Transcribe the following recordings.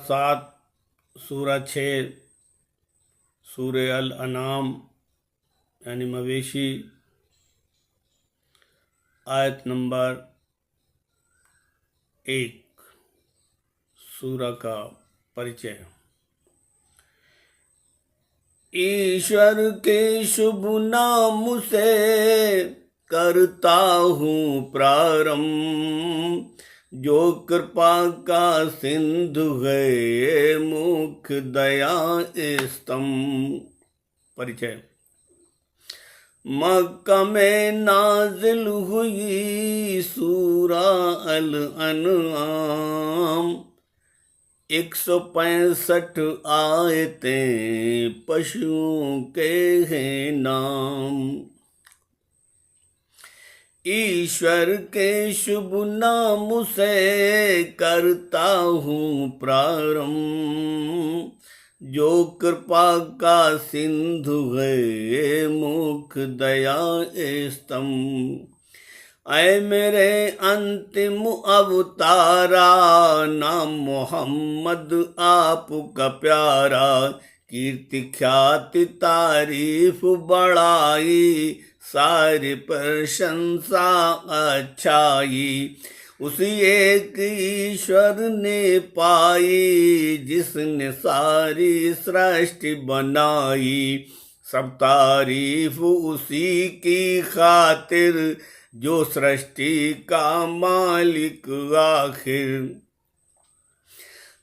7 सूरा 6 सूर अल अनाम यानी मवेशी आयत नंबर 1। सूरा का परिचय। ईश्वर के शुभ नाम से करता हूँ प्रारंभ, जो कृपा का सिंधु है मुख दया स्तंभ। परिचय। मक्का में नाजिल हुई सूरा अल अनआम, 165 आयतें पशुओं के हैं नाम। ईश्वर के शुभ नाम से करता हूँ प्रारंभ, जो कृपा का सिंधु है मुख दया स्तंभ। ऐ मेरे अंतिम अवतारा, नाम मोहम्मद आपका प्यारा। कीर्ति ख्याति तारीफ बड़ाई, सारी प्रशंसा अच्छाई। उसी एक ईश्वर ने पाई, जिसने सारी सृष्टि बनाई। सब तारीफ उसी की खातिर, जो सृष्टि का मालिक आखिर।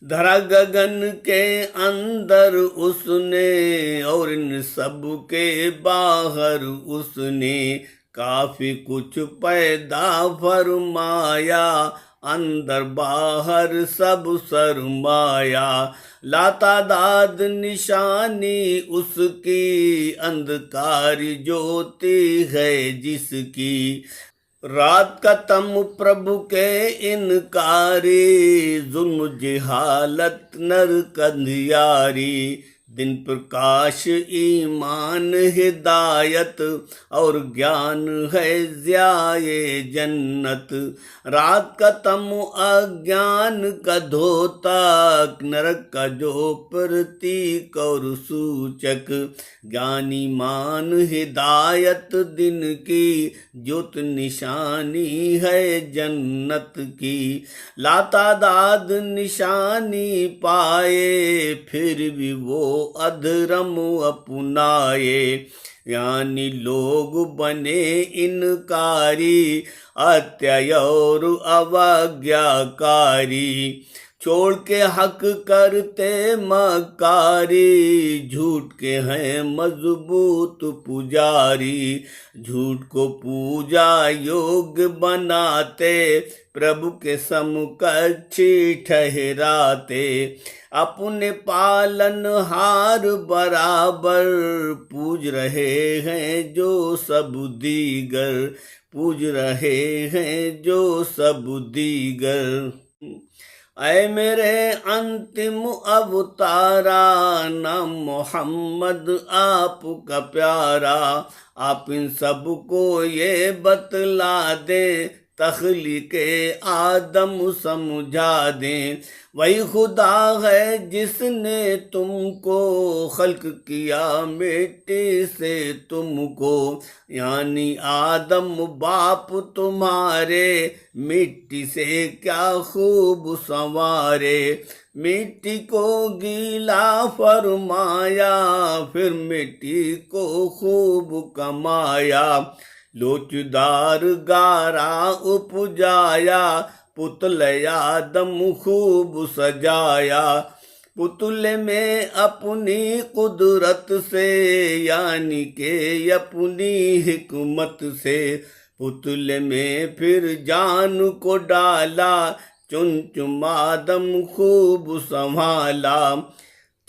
धरा गगन के अंदर उसने, और इन सब के बाहर उसने। काफी कुछ पैदा फरमाया, अंदर बाहर सब सरमाया। लातादाद निशानी उसकी, अंधकारी ज्योति है जिसकी। रात का तम प्रभु के इनकारी, जुल्म जिहालत नरक अंधियारी। दिन प्रकाश ईमान हिदायत, और ज्ञान है ज़ियाए जन्नत। रात का तम अज्ञान का धोता, नरक का जो प्रतीक और सूचक। ज्ञानी मान हिदायत दिन की, ज्योत निशानी है जन्नत की। लातादाद निशानी पाए, फिर भी वो अधर्म अपनाए। यानी लोग बने इनकारी, अत्यय और अवज्ञाकारी। छोड़ के हक करते मकारी, झूठ के हैं मजबूत पुजारी। झूठ को पूजा योग्य बनाते, प्रभु के समकक्ष ठहराते। अपने पालनहार बराबर, पूज रहे हैं जो सब दीगर। पूज रहे हैं जो सब दीगर। ऐ मेरे अंतिम अवतारा, नाम मोहम्मद आपका प्यारा। आप इन सब को ये बतला दे, तख्लीक़े आदम समझा दें। वही खुदा है जिसने तुमको खल्क किया मिट्टी से तुमको। यानी आदम बाप तुम्हारे, मिट्टी से क्या खूब संवारे। मिट्टी को गीला फरमाया, फिर मिट्टी को खूब कमाया। लोचदार गारा उपजाया, पुतले आदम खूब सजाया। पुतले में अपनी कुदरत से, यानी के अपनी हिकमत से। पुतले में फिर जान को डाला, चुन चुन आदम खूब संभाला।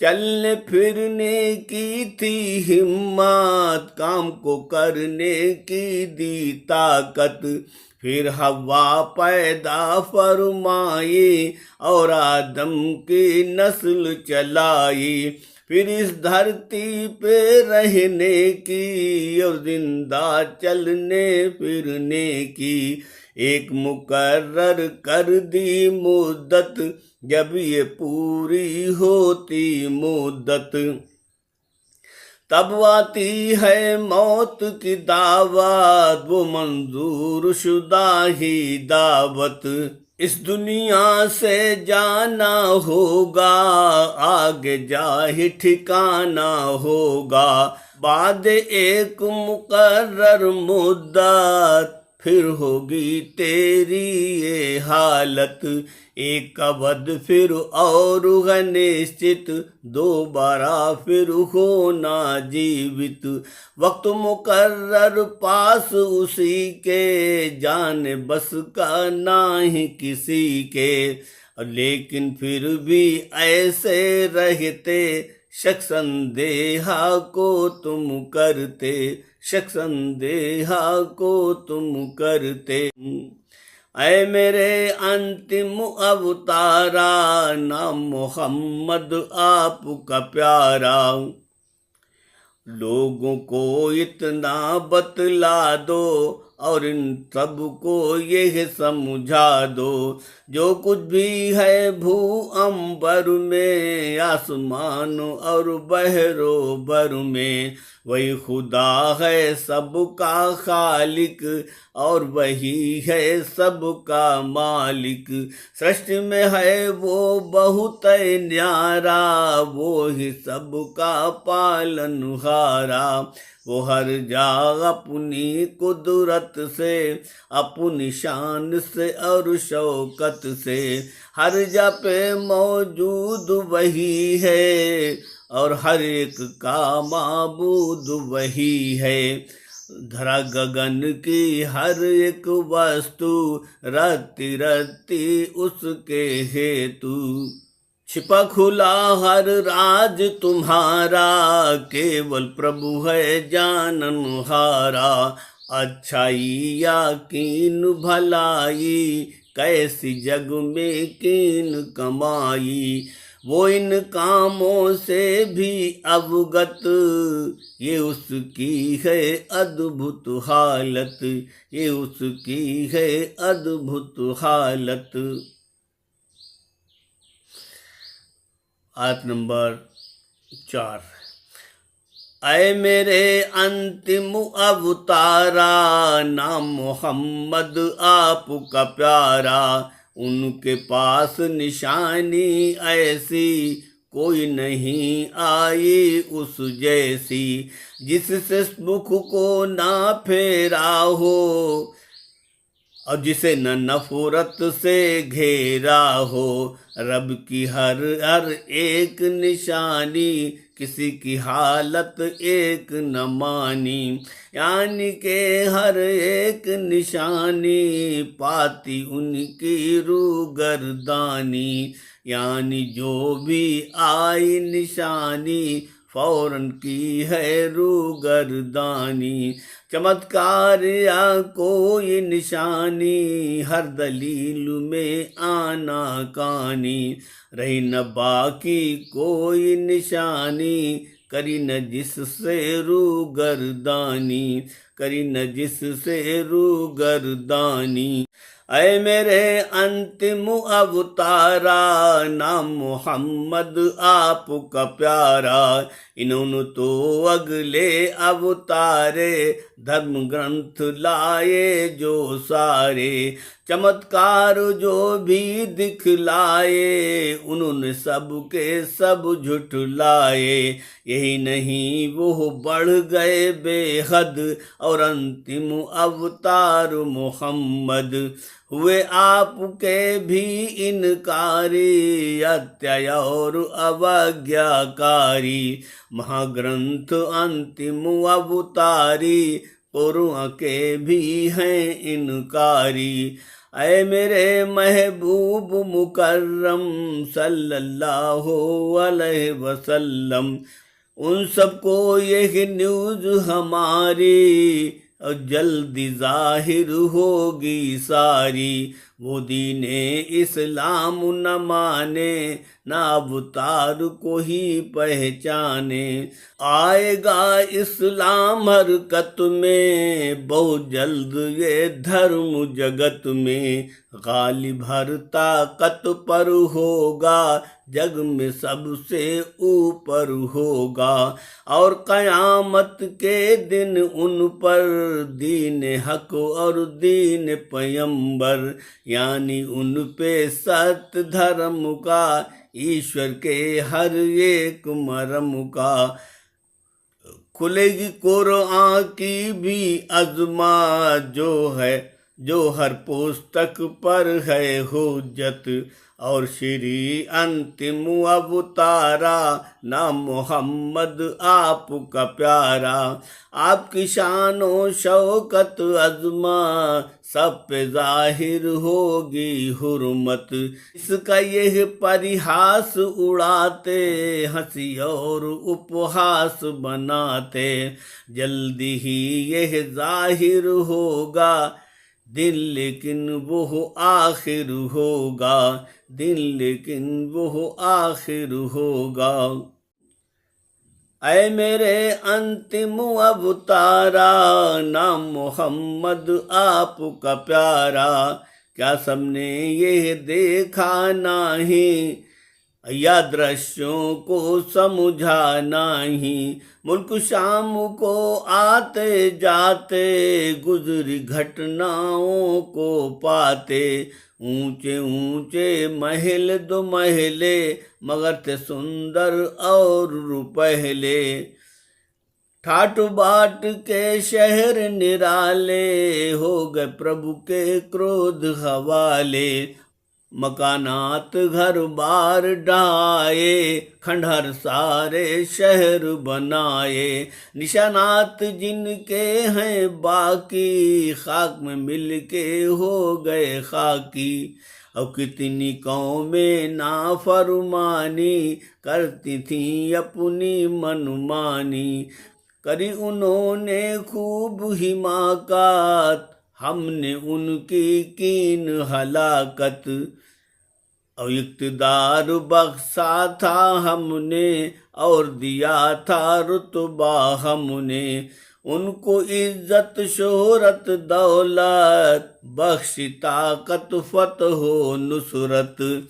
चलने फिरने की थी हिम्मत, काम को करने की दी ताकत। फिर हवा पैदा फरमाई, और आदम की नस्ल चलाई। फिर इस धरती पे रहने की और जिंदा चलने फिरने की एक मुकर्रर कर दी मुद्दत, जब ये पूरी होती मुद्दत तब आती है मौत की दावत, वो मंजूर शुदा ही दावत। इस दुनिया से जाना होगा, आगे जा ही ठिकाना होगा। बाद एक मुकर्रर मुद्दत, फिर होगी तेरी ये हालत। एक अवध फिर और है निश्चित, दोबारा फिर होना जीवित। वक्त मुकर्रर पास उसी के, जाने बस का नाही किसी के। लेकिन फिर भी ऐसे रहते, शक संदेहा को तुम करते, शक संदेहा को तुम करते। ऐ मेरे अंतिम अवतारा, नाम मोहम्मद आपका प्यारा। लोगों को इतना बतला दो और इन सब को यह समझा दो, जो कुछ भी है भू अंबर में, आसमान और बहरोबर में, वही खुदा है सबका खालिक और वही है सबका मालिक। सृष्टि में है वो बहुत न्यारा, वो ही सबका पालनहारा। वो हर जा अपनी कुदरत से, अपनी शान से और शौकत से, हर जा पे मौजूद वही है और हर एक का माबूद वही है। धरा गगन की हर एक वस्तु, रत्ती रत्ती उसके हेतु। छिपा खुला हर राज तुम्हारा, केवल प्रभु है जाननहारा। अच्छाई या कीन भलाई, कैसी जग में कीन कमाई, वो इन कामों से भी अवगत, ये उसकी है अद्भुत हालत, ये उसकी है अद्भुत हालत। आयत नंबर 4। ऐ मेरे अंतिम अवतारा, नाम मोहम्मद आपका प्यारा। उनके पास निशानी ऐसी कोई नहीं आई उस जैसी, जिससे मुख को ना फेरा हो और जिसे न नफरत से घेरा हो। रब की हर हर एक निशानी, किसी की हालत एक न मानी, यानी के हर एक निशानी पाती उनकी रूह गर्दानी। यानी जो भी आई निशानी, फौरन की है रूह गर्दानी। चमत्कार या कोई निशानी, हर दलील में आना कानी। रही न बाकी कोई निशानी, करी न जिससे रूह गर्दानी, करी न जिससे रूह गर्दानी। ऐ मेरे अंतिम अवतारा, नाम मोहम्मद आपका प्यारा। इन्होंने तो अगले अवतारे, धर्म ग्रंथ लाए जो सारे। चमत्कार जो भी दिखलाए, उन्होंने सब के सब झुठलाए। यही नहीं वो बढ़ गए बेहद, और अंतिम अवतार मोहम्मद हुए आपके भी इनकारी, अत्याय और अवज्ञाकारी। महाग्रंथ अंतिम अवतारी, कुरान के भी हैं इनकारी। ऐ मेरे महबूब मुकर्रम सल्लल्लाहु अलैहि वसल्लम, उन सबको यही न्यूज़ हमारी और जल्दी जाहिर होगी सारी। वो दीने इस्लाम न माने, ना अवतार को ही पहचाने। आएगा इस्लाम हरकत में, बहुत जल्द ये धर्म जगत में। गालिब हर ताकत पर होगा, जग में सबसे ऊपर होगा। और कयामत के दिन उन पर दीन हक और दीन पैगंबर, यानी उन पे सत्य धर्म का, ईश्वर के हर एक मरम का। खुलेगी कुरान की भी अज़मा, जो हर पुस्तक पर है हुज्जत। और श्री अंतिम अवतारा, नाम मोहम्मद आपका प्यारा। आपकी शानो शौकत अज़मा, सब पे जाहिर होगी हुर्मत। इसका यह परिहास उड़ाते, हंसी और उपहास बनाते। जल्दी ही यह जाहिर होगा दिन, लेकिन वो आखिर होगा दिन, लेकिन वो आखिर होगा। ऐ मेरे अंतिम अवतारा, नाम मोहम्मद आपका प्यारा। क्या सबने ये देखा नहीं, या दृश्यों को समझा नहीं। मुल्क शाम को आते जाते, गुजरी घटनाओं को पाते। ऊंचे ऊंचे महल दो महले, मगर थे सुंदर और रुपहले। ठाट बाट के शहर निराले, हो गए प्रभु के क्रोध हवाले। मकानात घर बार ढाए, खंडहर सारे शहर बनाए। निशानात जिनके हैं बाकी, खाक में मिल के हो गए खाकी। अब कितनी कौमें नाफरमानी, करती थी अपनी मनमानी। करी उन्होंने खूब हिमाकत, हमने उनकी कीन हलाकत। और इक़्तिदार बख्शा था हमने, और दिया था रुतबा हमने। उनको इज्जत शोहरत दौलत, बख्शी ताकत फतहो नुसरत।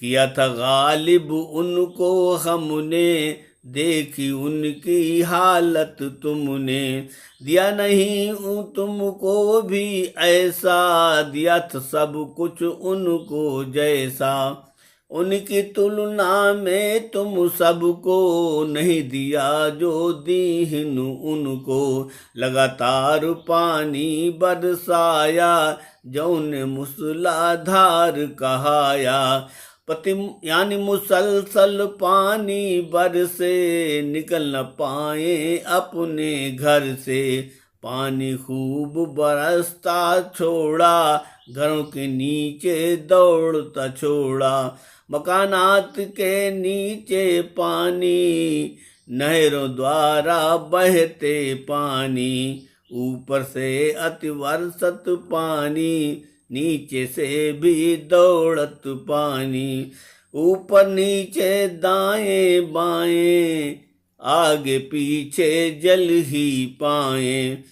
किया था गालिब उनको हमने, देखी उनकी हालत तुमने। दिया नहीं तुमको भी ऐसा, दिया था सब कुछ उनको जैसा। उनकी तुलना में तुम सबको, नहीं दिया जो दीन उनको। लगातार पानी बरसाया, जौने मूसलाधार कहाया। पति यानी मुसलसल पानी बरसे, निकल न पाए अपने घर से। पानी खूब बरसता छोड़ा, घरों के नीचे दौड़ता छोड़ा। मकानात के नीचे पानी, नहरों द्वारा बहते पानी। ऊपर से अतिवर्षत पानी, नीचे से भी दौड़त पानी। ऊपर नीचे दाएं बाएं, आगे पीछे जल ही पाए।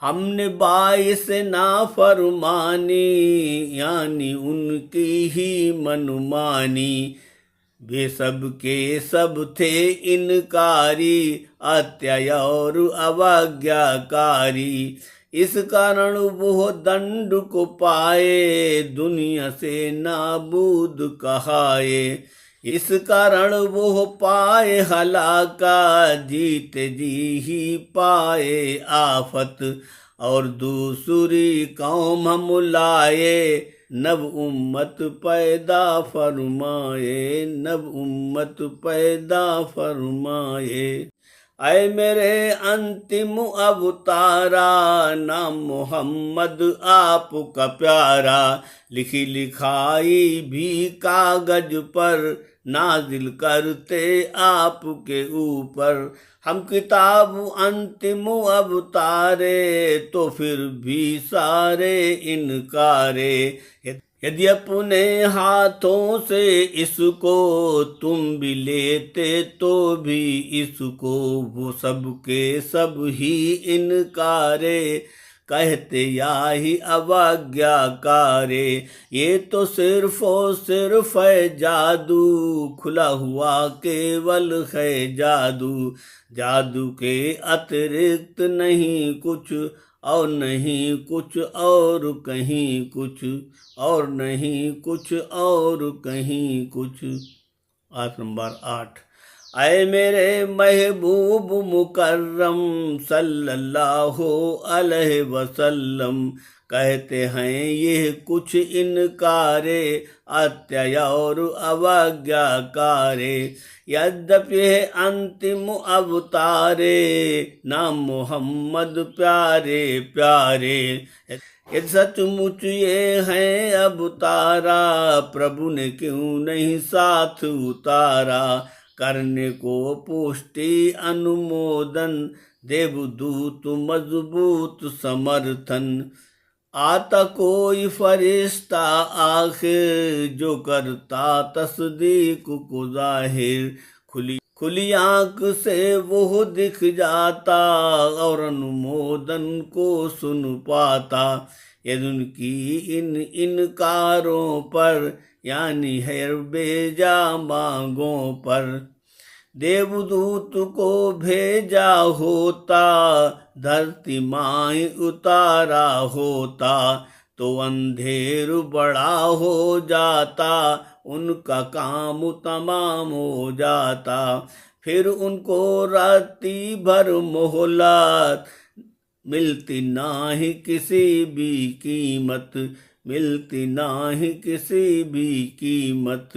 हमने बाइस नाफरमानी, यानी उनकी ही मनमानी। वे सब के सब थे इनकारी, अत्याचारी और अवज्ञाकारी। इस कारण वो दंड को पाए, दुनिया से नाबूद कहाए। इस कारण वो पाए हलाका, जीते जी ही पाए आफत। और दूसरी कौम हम लाए, नव उम्मत पैदा फरमाए, नव उम्मत पैदा फरमाए। ऐ मेरे अंतिम अवतारा, नाम मोहम्मद आपका प्यारा। लिखी लिखाई भी कागज पर, नाजिल करते आपके ऊपर। हम किताब अंतिम अवतारे तो फिर भी सारे इनकारे। यदि अपने हाथों से इसको तुम भी लेते तो भी इसको वो सब के सब ही इनकारे। कहते या ही अवज्ञाकारे। ये तो सिर्फ और सिर्फ है जादू, खुला हुआ केवल है जादू। जादू के अतिरिक्त नहीं कुछ, और नहीं कुछ और कहीं कुछ, और नहीं कुछ और कहीं कुछ। आयत नंबर 8। आए मेरे महबूब मुकर्रम सल्लल्लाहु अलैहि वसल्लम, कहते हैं ये कुछ इनकारे अत्यय और अवज्ञाकारे। यद्यपि है अंतिम अवतारे, नाम मोहम्मद प्यारे प्यारे। यदि सचमुच ये हैं अवतारा, प्रभु ने क्यों नहीं साथ उतारा। करने को पुष्टि अनुमोदन, देवदूत मजबूत समर्थन। आता कोई फरिश्ता आखिर, जो करता तस्दीक को जाहिर। खुली आंख से वो दिख जाता, और अनुमोदन को सुन पाता। यदि उनकी इन इनकारों पर, यानी है बेजा मांगों पर, देवदूत को भेजा होता, धरती माई उतारा होता, तो अंधेर बड़ा हो जाता, उनका काम तमाम हो जाता। फिर उनको राती भर मोहलत, मिलती नाही किसी भी कीमत, मिलती नाही किसी भी कीमत।